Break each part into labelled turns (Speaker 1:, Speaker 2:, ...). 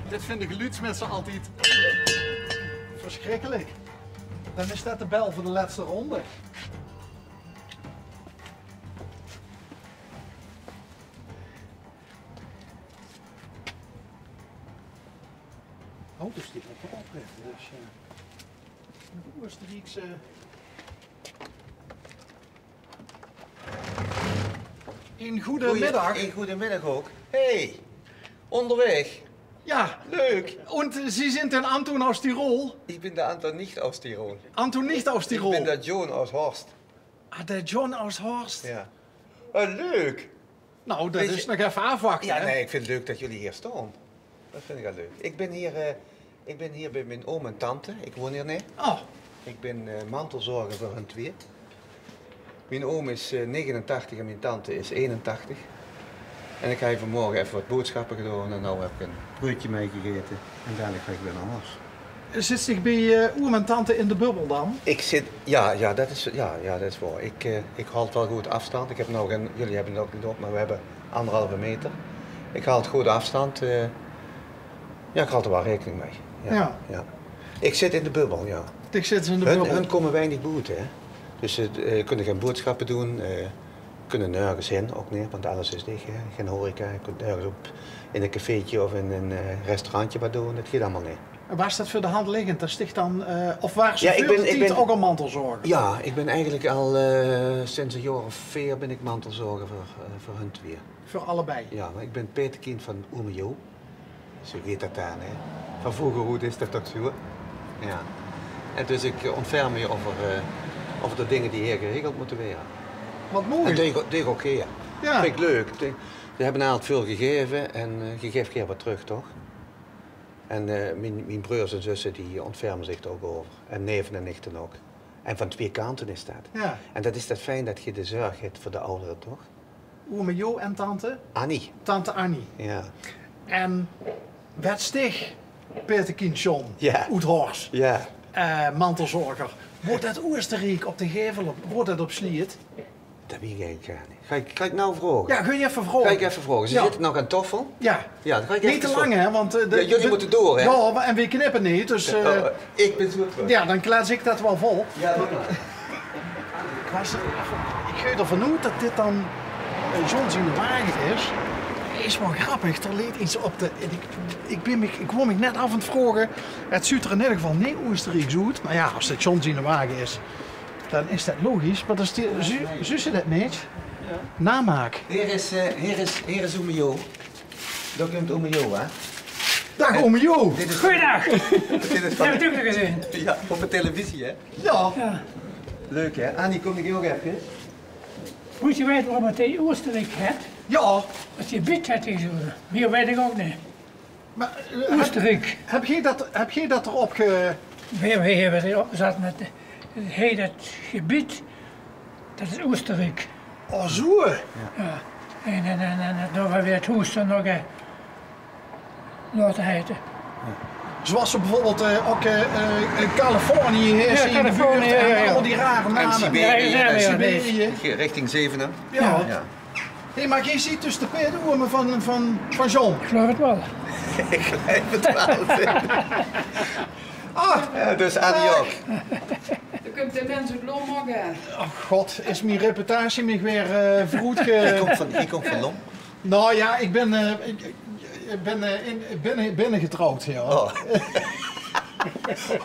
Speaker 1: Dit vinden geluidsmensen altijd verschrikkelijk. Dan is dat de bel voor de laatste ronde. Oh, dus die gaat wel oprichten. Dus de Oostenrijkse... Een goedemiddag.
Speaker 2: Een goedemiddag ook. Hey, onderweg.
Speaker 1: Ja.
Speaker 2: Leuk.
Speaker 1: Und Sie sind in Anton aus Tirol?
Speaker 2: Ich bin der Anton nicht aus Tirol.
Speaker 1: Anton nicht aus Tirol?
Speaker 2: Ich bin der John aus Horst.
Speaker 1: Ah, der John aus Horst.
Speaker 2: Ja. Leuk.
Speaker 1: Nou, dat is nog even afwachten.
Speaker 2: Ja,
Speaker 1: hè?
Speaker 2: nee, ik vind het leuk dat jullie hier staan. Dat vind ik wel leuk. Ik ben hier bij mijn oom en tante. Ik woon hier niet.
Speaker 1: Oh.
Speaker 2: Ik ben mantelzorger voor hun twee. Mijn oom is 89 en mijn tante is 81. En ik heb vanmorgen even wat boodschappen gedaan en nu heb ik een broodje meegegeten. En dadelijk ga ik weer naar huis.
Speaker 1: Zit zich bij oom en tante in de bubbel dan?
Speaker 2: Ik zit, ja, dat is waar. Ik houd wel goed afstand. Ik heb nog jullie hebben het ook niet op, maar we hebben 1,5 meter. Ik houd goed afstand. Ja, ik houd er wel rekening mee. Ja. Ik zit in de bubbel, ja.
Speaker 1: Ik zit in de bubbel.
Speaker 2: Hun komen weinig buiten, hè. Dus ze kunnen geen boodschappen doen, kunnen nergens heen, ook niet, want alles is dicht, hè. Geen horeca, je kunt nergens in een cafeetje of in een restaurantje wat doen, dat gaat allemaal niet.
Speaker 1: En waar is dat voor de hand liggend? Dat sticht dan, of waar ze
Speaker 2: ik ben
Speaker 1: ook al mantelzorger?
Speaker 2: Ja, ik ben eigenlijk al sinds een jaar of 4 ben ik mantelzorger voor hun twee.
Speaker 1: Voor allebei?
Speaker 2: Ja, maar ik ben petekind van ome Jo. Zo heet dat aan, hè. Van vroeger hoe is dat toch zo? Ja. En dus ik ontferm me over de dingen die hier geregeld moeten worden.
Speaker 1: Wat mooi.
Speaker 2: En die ook hier.
Speaker 1: Ja.
Speaker 2: Vind ik leuk. Ze hebben altijd veel gegeven en je geeft keer wat terug, toch? En mijn broers en zussen die ontfermen zich er ook over. En neven en nichten ook. En van 2 kanten is dat.
Speaker 1: Ja.
Speaker 2: En dat is dat fijn dat je de zorg hebt voor de ouderen, toch?
Speaker 1: Ome Jo en tante?
Speaker 2: Annie.
Speaker 1: Tante Annie.
Speaker 2: Ja.
Speaker 1: En werd stig petekind John.
Speaker 2: Ja.
Speaker 1: Oethorst.
Speaker 2: Ja.
Speaker 1: Mantelzorger. Wordt dat Oostenrijk op de gevel, wordt dat op Sliert?
Speaker 2: Dat weet ik eigenlijk niet. Ga ik nou vragen?
Speaker 1: Ja, kun je even vragen?
Speaker 2: Ga ik even vragen. Ze zitten nog aan toffel?
Speaker 1: Ja.
Speaker 2: Ja, dan ga ik
Speaker 1: niet
Speaker 2: even
Speaker 1: te lang, hè? Want
Speaker 2: jullie moeten door, hè?
Speaker 1: Ja, en we knippen niet, dus...
Speaker 2: ik ben zo terug.
Speaker 1: Ja, dan klets ik dat wel vol.
Speaker 2: Ja, doe maar.
Speaker 1: Ik ga ervan uit dat dit dan John zijn wagen is. Is wel grappig, er leed iets op de... Ik wou me net af en het vragen. Het ziet er in ieder geval niet Oostenrijks uit. Maar ja, als het John zijn wagen is, dan is dat logisch. Maar dat is zussen dat niet? Ja. Namaak.
Speaker 2: Hier is ome Jo. Daar komt ome Jo, hè?
Speaker 1: Dag ome Jo.
Speaker 3: Goeiedag.
Speaker 2: Dit is van...
Speaker 3: Heb je het ook nog gezien?
Speaker 2: Ja, op de televisie, hè?
Speaker 1: Ja.
Speaker 2: Leuk, hè? Annie, kom ik ook even?
Speaker 3: Moet je weten wat het in Oostenrijk hebt?
Speaker 1: Ja.
Speaker 3: Als je biedt het is, hier weet ik ook niet.
Speaker 1: Maar,
Speaker 3: Oostenrijk.
Speaker 1: Heb jij dat erop ge...
Speaker 3: We hebben het opgezet met het gebied, dat is Oostenrijk.
Speaker 1: Oh, zo.
Speaker 3: Ja. En dan hebben we het huis dan nog laten heten.
Speaker 1: Zoals ze bijvoorbeeld ook Californië is,
Speaker 3: Ja, Californië, ja.
Speaker 1: al die rare
Speaker 2: En
Speaker 1: namen.
Speaker 2: Siberië. Richting Zevenaar.
Speaker 1: Ja.
Speaker 2: Ja.
Speaker 1: Hey, maar je ziet dus de pedoemen van John.
Speaker 3: Ik geloof het wel.
Speaker 2: Ik geloof het wel.
Speaker 1: Ah,
Speaker 2: Dus Annie ook.
Speaker 4: Dan komt de mensen uit Lommergen.
Speaker 1: oh god, is mijn reputatie me weer vroeg
Speaker 2: Ik kom van Lom.
Speaker 1: Nou ja, ik ben binnengetrouwd, ja.
Speaker 2: Oh.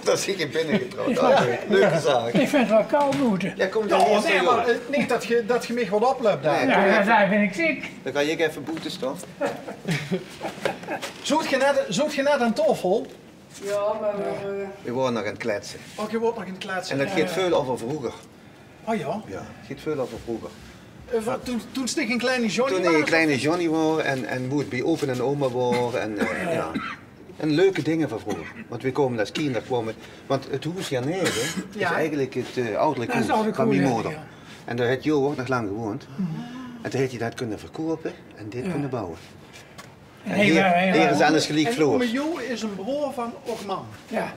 Speaker 2: Dat zie ik binnengetrouwd. Oh, leuke zaak.
Speaker 3: Ik vind het wel koud moeten.
Speaker 2: Ja, kom
Speaker 1: Ja,
Speaker 2: dan eerst
Speaker 1: nee,
Speaker 2: door.
Speaker 1: maar niet dat je mij wat oploopt daar.
Speaker 2: Nee.
Speaker 3: Ja, daar ben ik ziek.
Speaker 2: Dan ga ik even boetes toch?
Speaker 1: Zoet je net een toffel?
Speaker 4: Ja, maar
Speaker 2: We worden nog aan het kletsen.
Speaker 1: Oh, je wordt nog een kletsen.
Speaker 2: En dat gaat veel over vroeger.
Speaker 1: Oh ja?
Speaker 2: Ja, het gaat veel over vroeger.
Speaker 1: Toen stik een kleine Johnny
Speaker 2: Toen ik een kleine Johnny was en hoe het bij open en oma was. En, ja. En leuke dingen van vroeger. Want we komen als kinderen. Want het huis hierneer is eigenlijk het ouderlijk
Speaker 3: Dat is
Speaker 2: huis
Speaker 3: ouderlijk
Speaker 2: van mijn
Speaker 3: huis,
Speaker 2: moeder.
Speaker 3: ja.
Speaker 2: En daar heeft Jo ook nog lang gewoond. En toen heeft hij dat kunnen verkopen en dit kunnen bouwen. En hier is alles gelijk
Speaker 1: En
Speaker 2: vloer.
Speaker 1: ome Jo is een broer van Okman.
Speaker 3: Ja.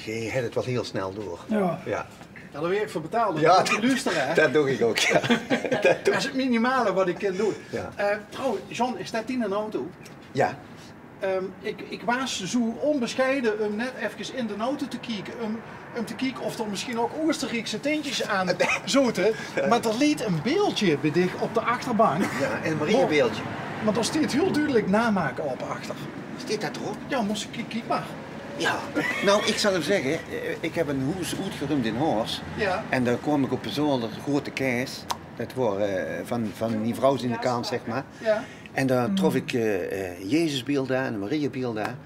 Speaker 2: Je hebt het wel heel snel door.
Speaker 3: Ja.
Speaker 2: Ja.
Speaker 1: Ja, daar werk ik voor betaald.
Speaker 2: Ja,
Speaker 1: Dat moet je luisteren, hè?
Speaker 2: Dat doe ik ook, ja.
Speaker 1: Dat is het minimale wat ik kan doen.
Speaker 2: Ja.
Speaker 1: Trouwens, John, is dat in een auto?
Speaker 2: Ja.
Speaker 1: Ik was zo onbescheiden om net even in de auto te kijken. Om te kijken of er misschien ook Oostenrijkse tintjes aan zoten. Maar er liet een beeldje bij dich op de achterbank.
Speaker 2: Ja, en Maria beeldje.
Speaker 1: Maar er staat heel duidelijk namaken op achter.
Speaker 2: Steekt dat erop?
Speaker 1: Ja, moest ik kijk maar.
Speaker 2: Ja. Nou, ik zal hem zeggen, ik heb een huis uitgerumd in Horst.
Speaker 1: Ja.
Speaker 2: En daar kwam ik op een zolder grote kaas. Dat waren van die vrouw in de kant, zeg maar.
Speaker 1: Ja.
Speaker 2: En daar trof ik Jezusbeeld aan en Mariabeeld aan.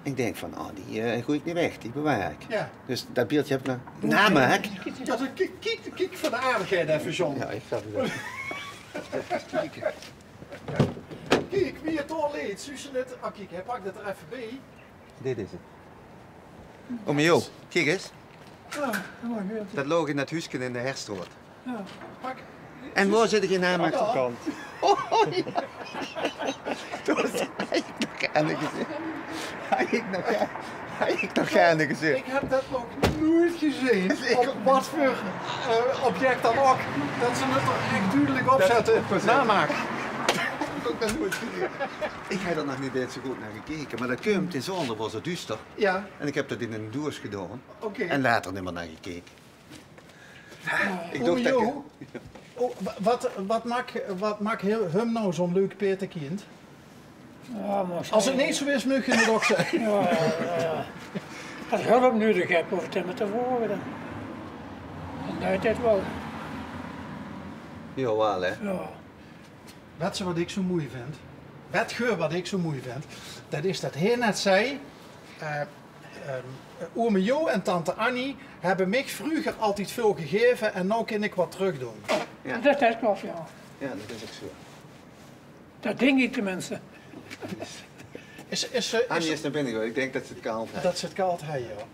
Speaker 2: Ik denk van, die gooi ik niet weg, die bewaar ik.
Speaker 1: Ja.
Speaker 2: Dus dat beeldje heb ik nog namaak.
Speaker 1: Ja, dan kijk voor de aardigheid even, John.
Speaker 2: Ja, ik ga het wel.
Speaker 1: Kijk, wie het al leed. Suze net. Ah, kijk, hij pakt het er even bij.
Speaker 2: Dit is het. Oh, joh, kijk eens.
Speaker 3: Ja, mooi beeld.
Speaker 2: Dat loog in dat huisje in de Herstraat.
Speaker 3: Ja.
Speaker 1: Pak.
Speaker 2: En waar zit ik in namaak
Speaker 1: Ja.
Speaker 2: op kant? Toen heb ik nog geen gezien. Heb ik nog geen gezien.
Speaker 1: Ik heb dat nog nooit gezien. Op wat voor object dan ook. Dat ze het er echt duidelijk opzetten. Namaak.
Speaker 2: Ik heb er nog niet eens zo goed naar gekeken, maar dat komt in zonder was het duister.
Speaker 1: Ja,
Speaker 2: En ik heb dat in een doos gedaan
Speaker 1: oké.
Speaker 2: en later niet meer naar gekeken. Ik
Speaker 1: Oh,
Speaker 2: dacht dat ik...
Speaker 1: joh. Oh, wat maakt hem nou zo'n leuk peterkind?
Speaker 3: Ja, maar
Speaker 1: Als het niet zo is, mag je het ook zeggen.
Speaker 3: Ja. Als ik hulp nodig heb, hoef ik het me te volgen dan. Dan duidt het wel.
Speaker 2: Jawel, hè.
Speaker 3: Ja.
Speaker 1: Weet je wat ik zo mooi vind? Weet je wat ik zo mooi vind? Dat is dat hij net zei. Ome Jo en tante Annie hebben mij vroeger altijd veel gegeven en nu kan ik wat terug doen.
Speaker 2: Ja.
Speaker 3: Dat klopt, ja.
Speaker 2: Ja, dat is ook zo.
Speaker 3: Dat denk ik tenminste.
Speaker 2: Annie is naar binnen geweest, ik denk dat ze het kaal heeft.
Speaker 1: Dat ze het koud hebben, ja.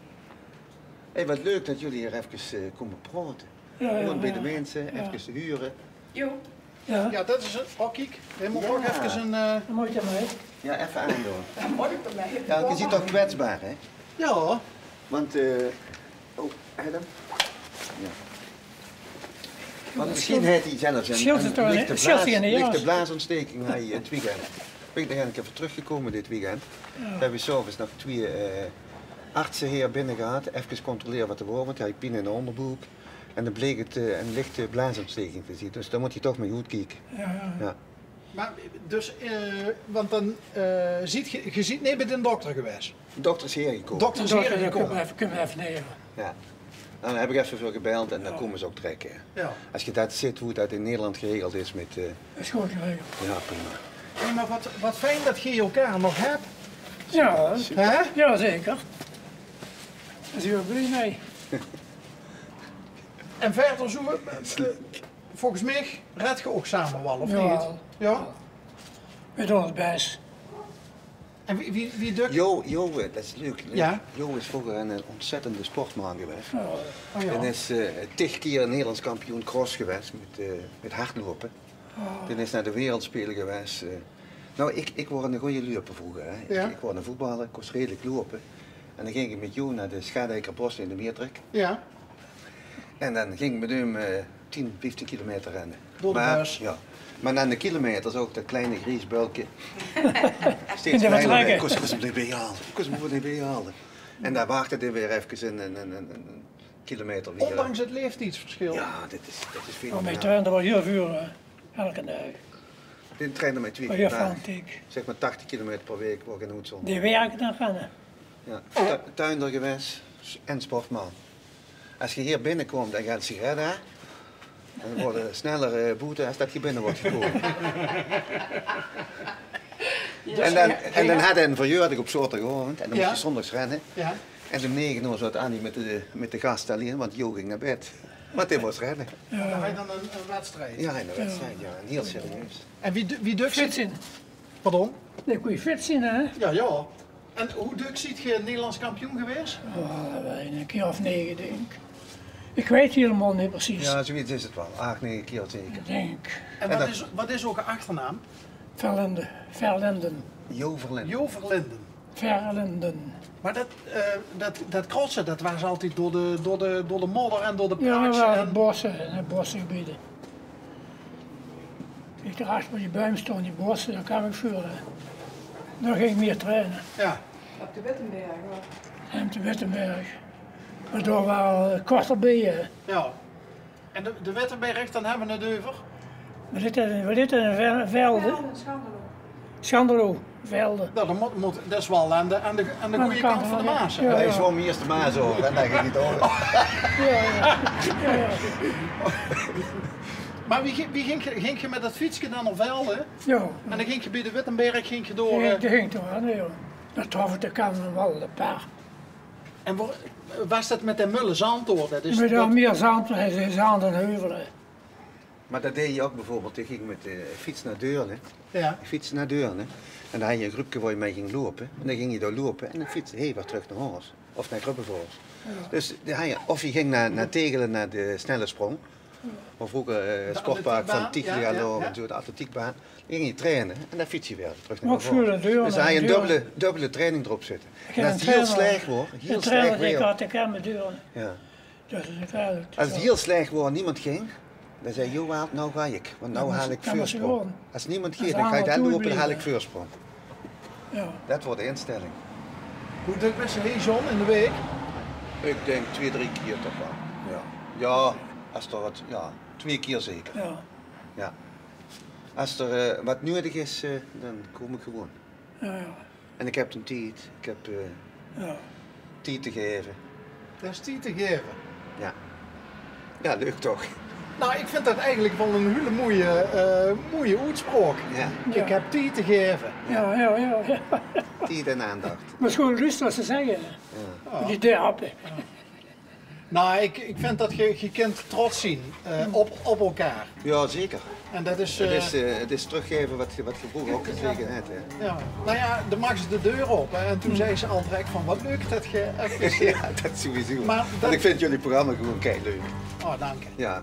Speaker 2: Hey, wat leuk dat jullie hier even komen praten. Gewoon bij de mensen, even te huren.
Speaker 4: Jo,
Speaker 3: Ja,
Speaker 1: Ja, dat is het. Oh, kijk. Hij moet ook
Speaker 2: Ja.
Speaker 1: even een...
Speaker 3: dan moet je mee.
Speaker 2: Ja, even aandoen.
Speaker 4: dat moet ik bij mij.
Speaker 2: Ja, je ziet toch kwetsbaar, hè?
Speaker 1: Ja.
Speaker 2: Want, oh, Adam? Ja. Want misschien heeft hij zelfs
Speaker 3: Scheelt het toch niet?
Speaker 2: lichte,
Speaker 3: Scheelt hij in de jas?
Speaker 2: lichte blaasontsteking in het weekend. Ik ben even teruggekomen dit weekend. We hebben s'avonds nog 2 artsen hier binnen gehad. Even controleren wat er was, want hij had pijn in de onderbroek. En dan bleek het een lichte blaasontsteking te zien. Dus dan moet je toch maar goed kijken. Ja.
Speaker 1: Maar dus, want dan je ziet niet bij de dokter geweest.
Speaker 2: De dokter is hier gekomen.
Speaker 1: Dokter is
Speaker 3: Dan
Speaker 1: hier
Speaker 3: kunnen
Speaker 1: gekomen.
Speaker 3: we even nemen.
Speaker 2: Ja. Dan heb ik even voor gebeld en dan komen ze ook trekken.
Speaker 1: Ja.
Speaker 2: Als je dat ziet hoe dat in Nederland geregeld is met...
Speaker 3: Dat is goed geregeld.
Speaker 2: ja, prima.
Speaker 1: Nee, maar wat fijn dat je elkaar nog hebt.
Speaker 3: Ja,
Speaker 1: Hè?
Speaker 3: ja zeker. Daar zijn we blij mee.
Speaker 1: En verder zo, volgens mij red je ook samen wel, of
Speaker 3: Ja.
Speaker 1: niet? Ja.
Speaker 3: We doen het best.
Speaker 1: En wie dukt?
Speaker 2: Jo, dat is leuk.
Speaker 1: Ja.
Speaker 2: Jo is vroeger een ontzettende sportman geweest.
Speaker 1: Oh, ja.
Speaker 2: En is 10 keer Nederlands kampioen cross geweest met hardlopen. Dan is naar de wereldspelen geweest. Nou, ik word een goede loper vroeger. Hè.
Speaker 1: Ja.
Speaker 2: Ik word een voetballer, ik was redelijk lopen. En dan ging ik met Jo naar de Schadijkerbos in de Meertrek.
Speaker 1: Ja.
Speaker 2: En dan ging ik met hem 10, 15 kilometer rennen.
Speaker 1: Door de
Speaker 2: maar,
Speaker 1: buis.
Speaker 2: Ja. Maar na de kilometers ook dat kleine griesbulkje. Steeds
Speaker 3: En dat was
Speaker 2: kleiner.
Speaker 3: lekker.
Speaker 2: Ik kost hem niet bijhalen. Ik kost hem niet bijhalen. En daar waagde hij weer even een kilometer weer.
Speaker 1: Ondanks het leeftijdsverschil.
Speaker 2: Ja, dit is
Speaker 3: Maar
Speaker 2: veel.
Speaker 3: mijn tuin, dat was heel veel, elke dag.
Speaker 2: Dit trainde mij 2
Speaker 3: Maar
Speaker 2: keer
Speaker 3: heel
Speaker 2: per dag.
Speaker 3: fanatiek.
Speaker 2: Zeg maar 80 kilometer per week, wordt geen hoedzon.
Speaker 3: Die werken dan gaan.
Speaker 2: Ja. Tuinder geweest en sportman. Als je hier binnenkomt en gaat sigaretten, dan worden sneller boete als dat je binnen wordt gekomen. En dan had hij een verjaardag op zaterdagavond en dan moest
Speaker 1: Ja.
Speaker 2: je zondags rennen.
Speaker 1: Ja.
Speaker 2: En om 9 uur zat Annie met de gast alleen, want Jo ging naar bed. Want hij moest rennen.
Speaker 1: Dan ga je dan een wedstrijd.
Speaker 2: Ja, in de wedstrijd, ja. En heel serieus.
Speaker 1: En wie dukt
Speaker 3: Fit
Speaker 1: ziet...
Speaker 3: zijn.
Speaker 1: Pardon?
Speaker 3: Dan kun je fit zijn, hè?
Speaker 1: Ja, ja. En hoe dukt ziet je Nederlands kampioen geweest?
Speaker 3: Oh, een keer of 9, denk ik. Ik weet helemaal niet precies.
Speaker 2: Ja, zoiets is het wel. 8, 9 keer zeker.
Speaker 3: Ik denk
Speaker 1: En
Speaker 2: En
Speaker 1: wat is ook een achternaam?
Speaker 3: Verlinden.
Speaker 2: Jo Verlinden.
Speaker 1: Jo Verlinden.
Speaker 3: Verlinden.
Speaker 1: Maar dat crossen, dat was altijd door de modder en door de
Speaker 3: Ja,
Speaker 1: praaks.
Speaker 3: dat waren
Speaker 1: en...
Speaker 3: bossengebieden. Ik daarachter bij die buim stond, die bossen, daar kwam ik voor. Daar ging ik meer trainen.
Speaker 1: Ja.
Speaker 4: Op de Wittenberg hoor.
Speaker 3: En op de Wittenberg. Maar daar waren korter bijen.
Speaker 1: Ja. En de Wittenberg, dan hebben we het over?
Speaker 3: We zitten in velden.
Speaker 4: Ja, Schandelo.
Speaker 3: Schandelo, velden.
Speaker 1: Nou, dat is wel aan de goede kant van de Maas. hè?
Speaker 3: Ja.
Speaker 2: Hij zwom eerst de Maas over en dan ging het over.
Speaker 1: Maar ging je met dat fietsje dan op velden?
Speaker 3: Ja,
Speaker 1: En dan ging je bij de Wittenberg door.
Speaker 3: dat ging toch aan, ja. Dat trof ik de kant van wel een paar.
Speaker 1: En was dat met de mullen zand door? Dat is
Speaker 3: Met
Speaker 1: dat-
Speaker 3: meer zand en heuvelen.
Speaker 2: Maar dat deed je ook bijvoorbeeld. Ik ging met de fiets naar Deurne.
Speaker 1: Ja.
Speaker 2: Ik fiets naar Deurne. En dan had je een groepje waar je mee ging lopen. En dan ging je daar lopen en dan fietste je weer terug naar huis. Of naar Grubbevoors. Dus dan had je, of je ging naar Tegelen naar de snelle sprong. Of vroeger sportpark van
Speaker 1: atletiekbaan,
Speaker 2: Tigrialo,
Speaker 1: ja.
Speaker 2: zo de atletiekbaan. Dan ging je trainen en dan fiets je weer terug naar
Speaker 3: Maar ik
Speaker 2: Grubbevoors.
Speaker 3: voelde Deurne,
Speaker 2: Dus dan had je een
Speaker 3: Deurne.
Speaker 2: dubbele training erop zitten.
Speaker 3: Ik
Speaker 2: En
Speaker 3: heb
Speaker 2: als
Speaker 3: een
Speaker 2: het heel
Speaker 3: trainer-
Speaker 2: slecht wordt,
Speaker 3: De
Speaker 2: heel
Speaker 3: trainer
Speaker 2: slecht
Speaker 3: die ik
Speaker 2: weer.
Speaker 3: had, ik heb me duren.
Speaker 2: Ja.
Speaker 3: Dus ik had het.
Speaker 2: Als het heel slecht wordt en niemand ging, dan zei je, Wout, nou ga ik, want nou
Speaker 3: Dan
Speaker 2: haal
Speaker 3: moest-
Speaker 2: ik
Speaker 3: dan moest je
Speaker 2: voorsprong.
Speaker 3: gewoon.
Speaker 2: Als niemand
Speaker 3: Als
Speaker 2: gaat, dan ga je daar
Speaker 3: allemaal
Speaker 2: lopen, dan haal ik
Speaker 3: toeblijven.
Speaker 2: voorsprong.
Speaker 3: Ja.
Speaker 2: Dat wordt de instelling.
Speaker 1: Hoe dikwijls een John in de week?
Speaker 2: Ik denk 2-3 keer toch wel. Ja, ja, als er wat, ja, 2 keer zeker.
Speaker 3: Ja.
Speaker 2: Ja. Als er wat nodig is, dan kom ik gewoon.
Speaker 3: Ja, ja.
Speaker 2: En ik heb een tijd, ik heb
Speaker 3: Ja.
Speaker 2: tijd te geven.
Speaker 1: Dat is die te geven.
Speaker 2: Ja. Ja, leuk toch?
Speaker 1: Nou, ik vind dat eigenlijk wel een hele mooie uitspraak.
Speaker 2: Ja,
Speaker 1: Ik heb die te geven.
Speaker 3: Ja, ja, ja, ja.
Speaker 2: tijd en aandacht.
Speaker 3: Maar het is gewoon rustig wat ze zeggen.
Speaker 2: Ja.
Speaker 3: Die derpen.
Speaker 1: Nou, ik vind dat je kunt trots zien op elkaar.
Speaker 2: Ja, zeker.
Speaker 1: En dat is...
Speaker 2: Het is teruggeven wat je vroeger ook gekregen hebt. Hè.
Speaker 1: ja. Nou ja, dan mag ze de deur op. Hè, en toen zei ze al direct van, wat leuk dat je even...
Speaker 2: Ja, dat sowieso.
Speaker 1: Maar dat-
Speaker 2: Want ik vind jullie programma gewoon kei leuk.
Speaker 1: Oh, dank je.
Speaker 2: Ja.